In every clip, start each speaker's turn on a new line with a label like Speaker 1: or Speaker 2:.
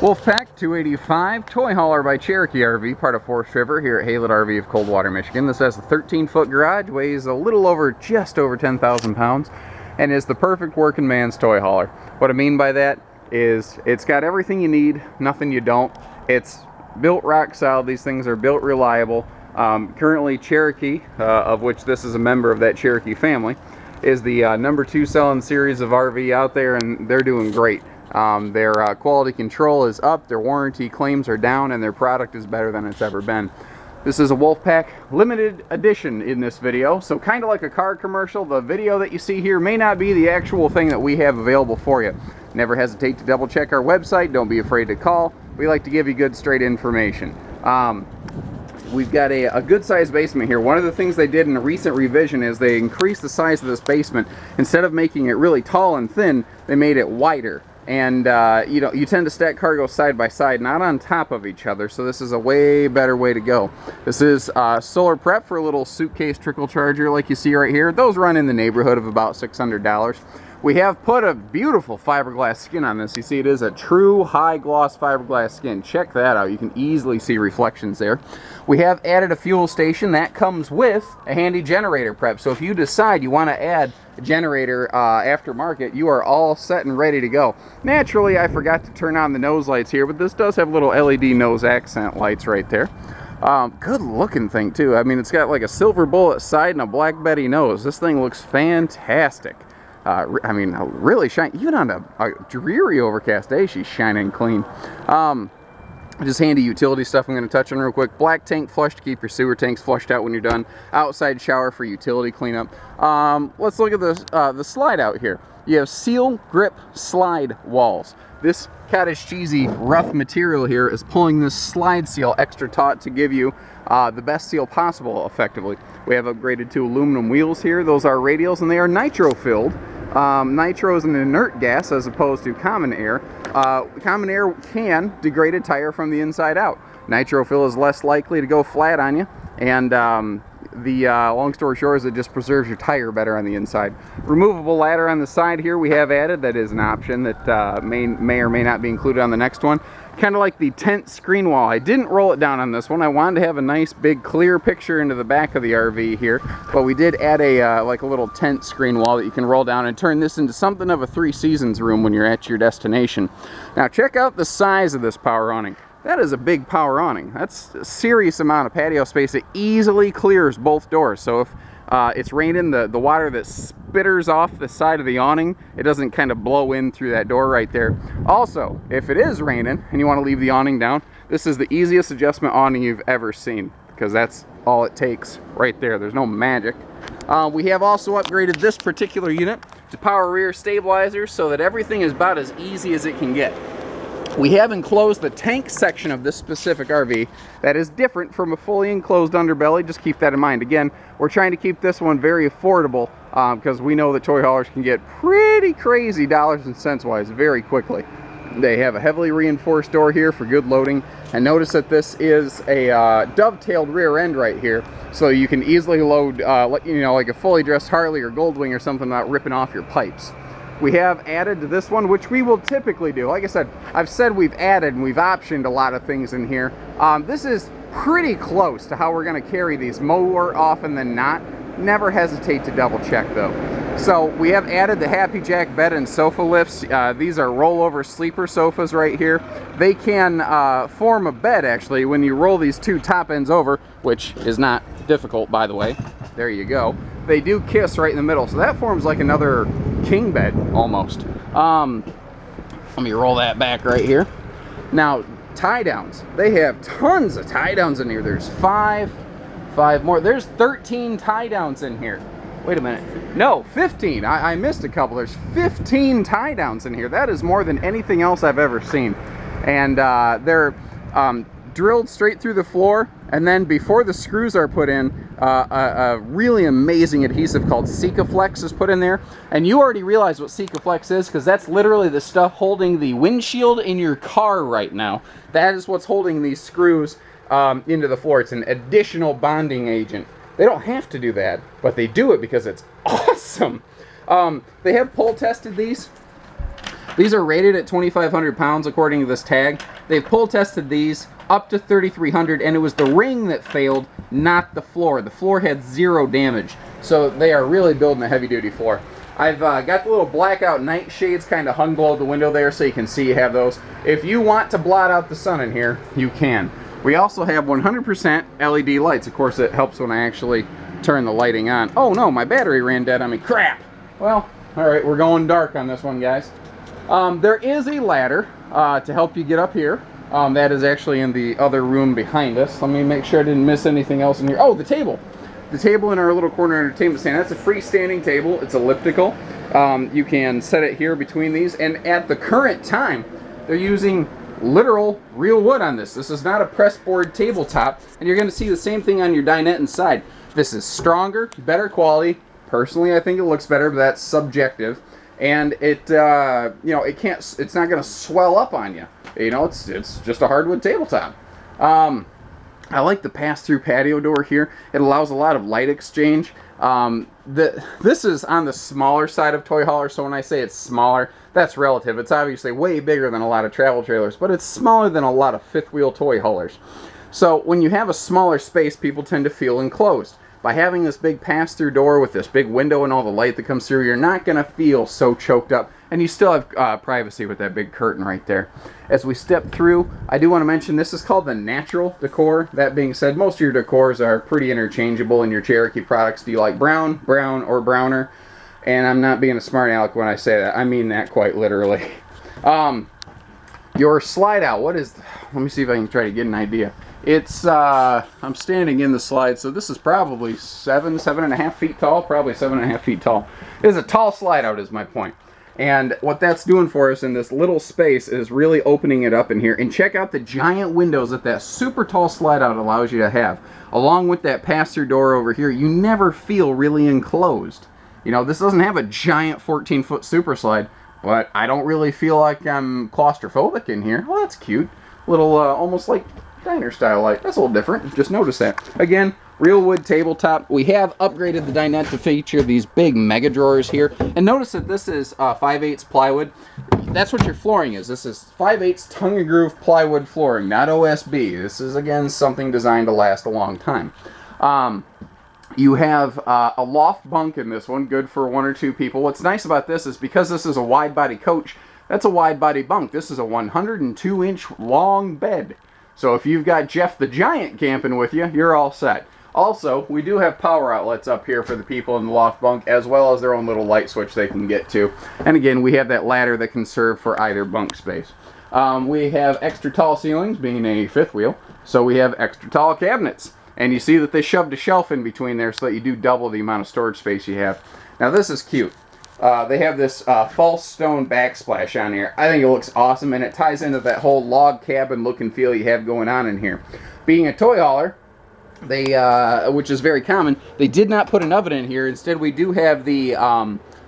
Speaker 1: Wolfpack 285 toy hauler by Cherokee RV, part of Forest River here at Haylett RV of Coldwater, Michigan. This has a 13-foot garage, weighs a little over, just over 10,000 pounds, and is the perfect working man's toy hauler. What I mean by that is it's got everything you need, nothing you don't. It's built rock solid. These things are built reliable. Currently Cherokee, of which this is a member of that Cherokee family, is the #2 selling series of RV out there, and they're doing great. Their quality control is up, their warranty claims are down, and their product is better than it's ever been. This is a Wolfpack limited edition in this video, so kind of like a car commercial, the video that you see here may not be the actual thing that we have available for you. Never hesitate to double check our website, don't be afraid to call. We like to give you good straight information. We've got a good sized basement here. One of the things they did in a recent revision is they increased the size of this basement. Instead of making it really tall and thin, they made it wider. And you tend to stack cargo side by side, not on top of each other, so this is a way better way to go. This is solar prep for a little suitcase trickle charger like you see right here. Those run in the neighborhood of about $600. We have put a beautiful fiberglass skin on this. You see it is a true high gloss fiberglass skin. Check that out. You can easily see reflections there. We have added a fuel station that comes with a handy generator prep. So if you decide you want to add a generator aftermarket, you are all set and ready to go. Naturally, I forgot to turn on the nose lights here, but this does have little LED nose accent lights right there. Good looking thing too. I mean, it's got like a silver bullet side and a black Betty nose. This thing looks fantastic. I mean, really shiny. Even on a dreary overcast day, she's shining clean. Just handy utility stuff I'm going to touch on real quick. Black tank flush to keep your sewer tanks flushed out when you're done. Outside shower for utility cleanup. Let's look at the slide out here. You have seal grip slide walls. This cottage cheesy rough material here is pulling this slide seal extra taut to give you the best seal possible effectively. We have upgraded to aluminum wheels here. Those are radials and they are nitro filled. Nitro is an inert gas as opposed to common air. Common air can degrade a tire from the inside out. Nitro fill is less likely to go flat on you, and long story short is it just preserves your tire better on the inside. Removable ladder on the side here we have added. That is an option that may or may not be included on the next one. Kind of like the tent screen wall. I didn't roll it down on this one. I wanted to have a nice big clear picture into the back of the RV here, but we did add a like a little tent screen wall that you can roll down and turn this into something of a 3 seasons room when you're at your destination. Now check out the size of this power awning. That is a big power awning. That's a serious amount of patio space. It easily clears both doors. So if it's raining, the water that spitters off the side of the awning, it doesn't kind of blow in through that door right there. Also, if it is raining and you want to leave the awning down, this is the easiest adjustment awning you've ever seen, because that's all it takes right there. There's no magic. We have also upgraded this particular unit to power rear stabilizers so that everything is about as easy as it can get. We have enclosed the tank section of this specific RV that is different from a fully enclosed underbelly. Just keep that in mind. Again, we're trying to keep this one very affordable because we know that toy haulers can get pretty crazy dollars and cents wise very quickly. They have a heavily reinforced door here for good loading, and notice that this is a dovetailed rear end right here, so you can easily load like a fully dressed Harley or Goldwing or something without ripping off your pipes. We have added to this one, which we will typically do. Like I said, I've said we've added and we've optioned a lot of things in here. This is pretty close to how we're going to carry these more often than not. Never hesitate to double check though. So we have added the Happy Jack bed and sofa lifts. These are rollover sleeper sofas right here. They can form a bed actually when you roll these two top ends over, which is not difficult by the way. There you go. They do kiss right in the middle, so that forms like another king bed almost. Let me roll that back right here. Now tie downs, they have tons of tie downs in here. There's five more. There's 13 tie downs in here. Wait a minute, no, 15. I missed a couple. There's 15 tie downs in here. That is more than anything else I've ever seen, and they're drilled straight through the floor, and then before the screws are put in, a really amazing adhesive called Sikaflex is put in there. And you already realize what Sikaflex is, because that's literally the stuff holding the windshield in your car right now. That is what's holding these screws into the floor. It's an additional bonding agent. They don't have to do that, but they do it because it's awesome. They have pull tested these. These are rated at 2,500 pounds according to this tag. They've pull tested these up to 3,300, and it was the ring that failed, not the floor. The floor had 0 damage, so they are really building a heavy-duty floor. I've got the little blackout night shades kind of hung below the window there so you can see you have those. If you want to blot out the sun in here, you can. We also have 100% LED lights. Of course, it helps when I actually turn the lighting on. Oh no, my battery ran dead on me. Crap! Well, alright, we're going dark on this one, guys. There is a ladder to help you get up here. That is actually in the other room behind us. Let me make sure I didn't miss anything else in here. Oh, the table. The table in our little corner entertainment stand. That's a freestanding table. It's elliptical. You can set it here between these. And at the current time, they're using literal real wood on this. This is not a pressboard tabletop. And you're going to see the same thing on your dinette inside. This is stronger, better quality. Personally, I think it looks better, but that's subjective. And it, you know, it's not going to swell up on you. You know, it's just a hardwood tabletop. I like the pass-through patio door here. It allows a lot of light exchange. This is on the smaller side of toy hauler, so when I say it's smaller, that's relative. It's obviously way bigger than a lot of travel trailers, but it's smaller than a lot of fifth-wheel toy haulers. So when you have a smaller space, people tend to feel enclosed. By having this big pass-through door with this big window and all the light that comes through, you're not going to feel so choked up. And you still have privacy with that big curtain right there. As we step through, I do want to mention this is called the natural decor. That being said, most of your decors are pretty interchangeable in your Cherokee products. Do you like brown, brown, or browner? And I'm not being a smart aleck when I say that. I mean that quite literally. Your slide out, what is... Let me see if I can try to get an idea. It's, I'm standing in the slide, so this is probably 7.5 feet tall, probably 7.5 feet tall. It is a tall slide out is my point. And what that's doing for us in this little space is really opening it up in here. And check out the giant windows that super tall slide out allows you to have. Along with that pass-through door over here, you never feel really enclosed. You know, this doesn't have a giant 14-foot super slide, but I don't really feel like I'm claustrophobic in here. Well, that's cute. Little, almost like diner style light. That's a little different. Just notice that. Again, real wood tabletop. We have upgraded the dinette to feature these big mega drawers here. And notice that this is 5/8 plywood. That's what your flooring is. This is 5/8 tongue and groove plywood flooring, not OSB. This is, again, something designed to last a long time. You have a loft bunk in this one, good for 1 or 2 people. What's nice about this is because this is a wide body coach, that's a wide body bunk. This is a 102-inch long bed. So if you've got Jeff the Giant camping with you, you're all set. Also, we do have power outlets up here for the people in the loft bunk, as well as their own little light switch they can get to. And again, we have that ladder that can serve for either bunk space. We have extra tall ceilings, being a fifth wheel, so we have extra tall cabinets. And you see that they shoved a shelf in between there so that you do double the amount of storage space you have. Now this is cute. They have this false stone backsplash on here. I think it looks awesome, and it ties into that whole log cabin look and feel you have going on in here. Being a toy hauler, they, which is very common, they did not put an oven in here. Instead, we do have the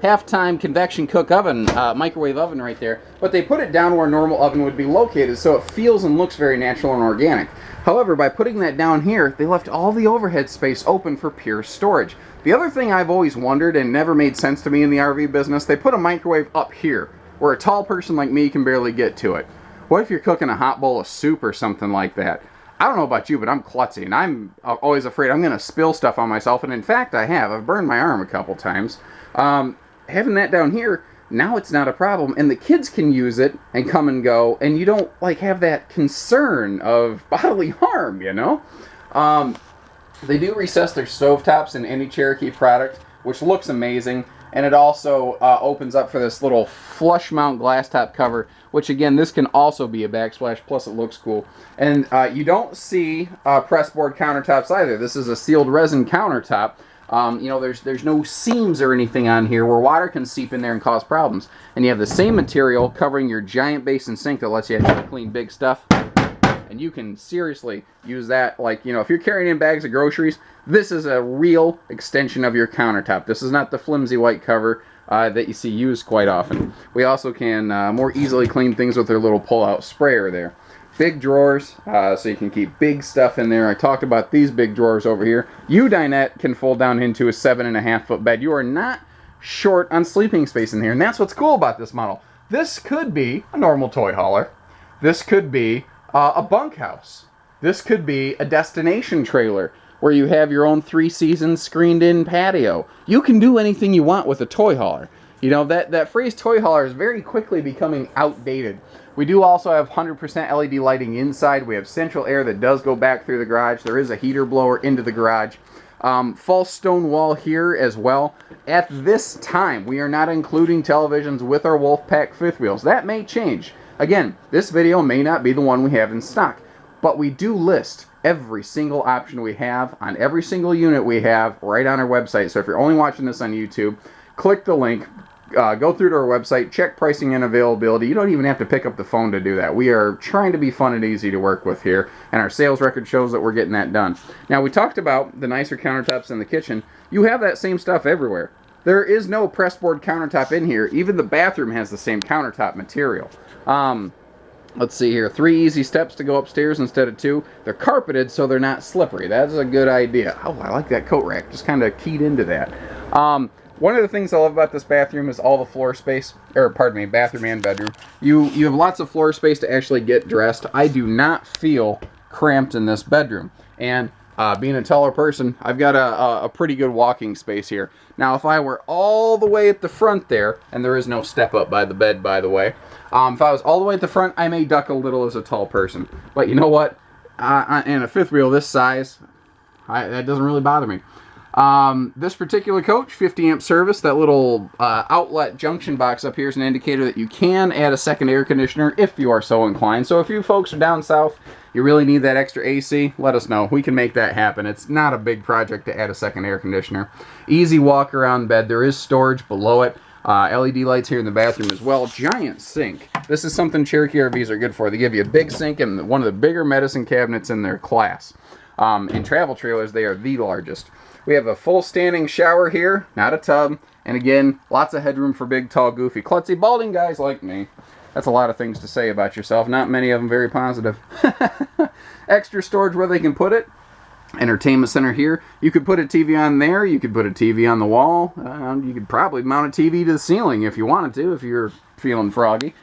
Speaker 1: half-time convection cook oven, microwave oven right there, but they put it down where a normal oven would be located, so it feels and looks very natural and organic. However, by putting that down here, they left all the overhead space open for pure storage. The other thing I've always wondered and never made sense to me in the RV business, they put a microwave up here, where a tall person like me can barely get to it. What if you're cooking a hot bowl of soup or something like that? I don't know about you, but I'm klutzy, and I'm always afraid I'm going to spill stuff on myself, and in fact I have. I've burned my arm a couple times. Having that down here, now it's not a problem, and the kids can use it and come and go, and you don't like have that concern of bodily harm, you know? They do recess their stovetops in any Cherokee product, which looks amazing, and it also opens up for this little flush mount glass top cover, which again, this can also be a backsplash, plus it looks cool. And you don't see pressboard countertops either. This is a sealed resin countertop. You know, there's no seams or anything on here where water can seep in there and cause problems. And you have the same material covering your giant basin sink that lets you actually clean big stuff. And you can seriously use that, like, you know, if you're carrying in bags of groceries, this is a real extension of your countertop. This is not the flimsy white cover that you see used quite often. We also can more easily clean things with their little pull-out sprayer there. Big drawers, so you can keep big stuff in there. I talked about these big drawers over here. You, dinette, can fold down into a 7.5 foot bed. You are not short on sleeping space in here, and that's what's cool about this model. this could be a normal toy hauler. This could be a bunkhouse. This could be a destination trailer where you have your own 3-season screened-in patio. You can do anything you want with a toy hauler. You know, that phrase toy hauler is very quickly becoming outdated. We do also have 100% LED lighting inside. We have central air that does go back through the garage. There is a heater blower into the garage. False stone wall here as well. At this time, we are not including televisions with our Wolfpack fifth wheels. That may change. Again, this video may not be the one we have in stock, but we do list every single option we have on every single unit we have right on our website. So if you're only watching this on YouTube, click the link, go through to our website, check pricing and availability. You don't even have to pick up the phone to do that. We are trying to be fun and easy to work with here, and our sales record shows that we're getting that done. Now, we talked about the nicer countertops in the kitchen. You have that same stuff everywhere. There is no pressboard countertop in here. Even the bathroom has the same countertop material. Let's see here. 3 easy steps to go upstairs instead of 2. They're carpeted so they're not slippery. That's a good idea. Oh, I like that coat rack. Just kind of keyed into that. One of the things I love about this bathroom is all the floor space, or pardon me, bathroom and bedroom. You have lots of floor space to actually get dressed. I do not feel cramped in this bedroom. And being a taller person, I've got a pretty good walking space here. Now, if I were all the way at the front there, and there is no step up by the bed, by the way. If I was all the way at the front, I may duck a little as a tall person. But you know what? In a fifth wheel this size, that doesn't really bother me. This particular coach, 50 amp service, that little outlet junction box up here is an indicator that you can add a second air conditioner if you are so inclined. So if you folks are down south, you really need that extra AC, let us know. We can make that happen. It's not a big project to add a second air conditioner. Easy walk around bed. There is storage below it. LED lights here in the bathroom as well. Giant sink. This is something Cherokee RVs are good for. They give you a big sink and one of the bigger medicine cabinets in their class. In travel trailers, they are the largest. We have a full standing shower here, not a tub. And again, lots of headroom for big, tall, goofy, klutzy, balding guys like me. That's a lot of things to say about yourself. Not many of them very positive. Extra storage where they can put it. Entertainment center here. You could put a TV on there. You could put a TV on the wall. You could probably mount a TV to the ceiling if you wanted to, if you're feeling froggy.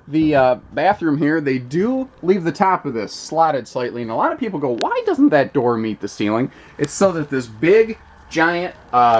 Speaker 1: The bathroom here, they do leave the top of this slotted slightly, and a lot of people go, why doesn't that door meet the ceiling? It's so that this big, giant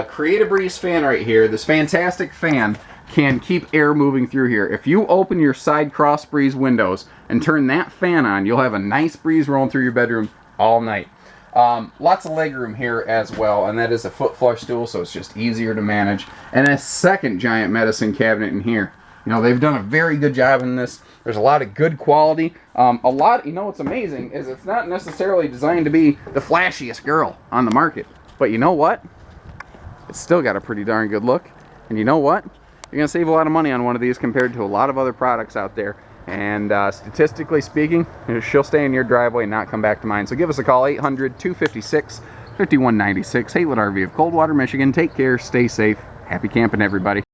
Speaker 1: Create a Breeze fan right here, this fantastic fan, can keep air moving through here. If you open your side cross breeze windows and turn that fan on, you'll have a nice breeze rolling through your bedroom all night. Lots of leg room here as well, and that is a foot flush stool, so it's just easier to manage. And a second giant medicine cabinet in here. You know, they've done a very good job in this. There's a lot of good quality. You know what's amazing is it's not necessarily designed to be the flashiest girl on the market. But you know what? It's still got a pretty darn good look. And you know what? You're going to save a lot of money on one of these compared to a lot of other products out there. And statistically speaking, she'll stay in your driveway and not come back to mine. So give us a call, 800-256-5196. Haylet RV of Coldwater, Michigan. Take care, stay safe. Happy camping, everybody.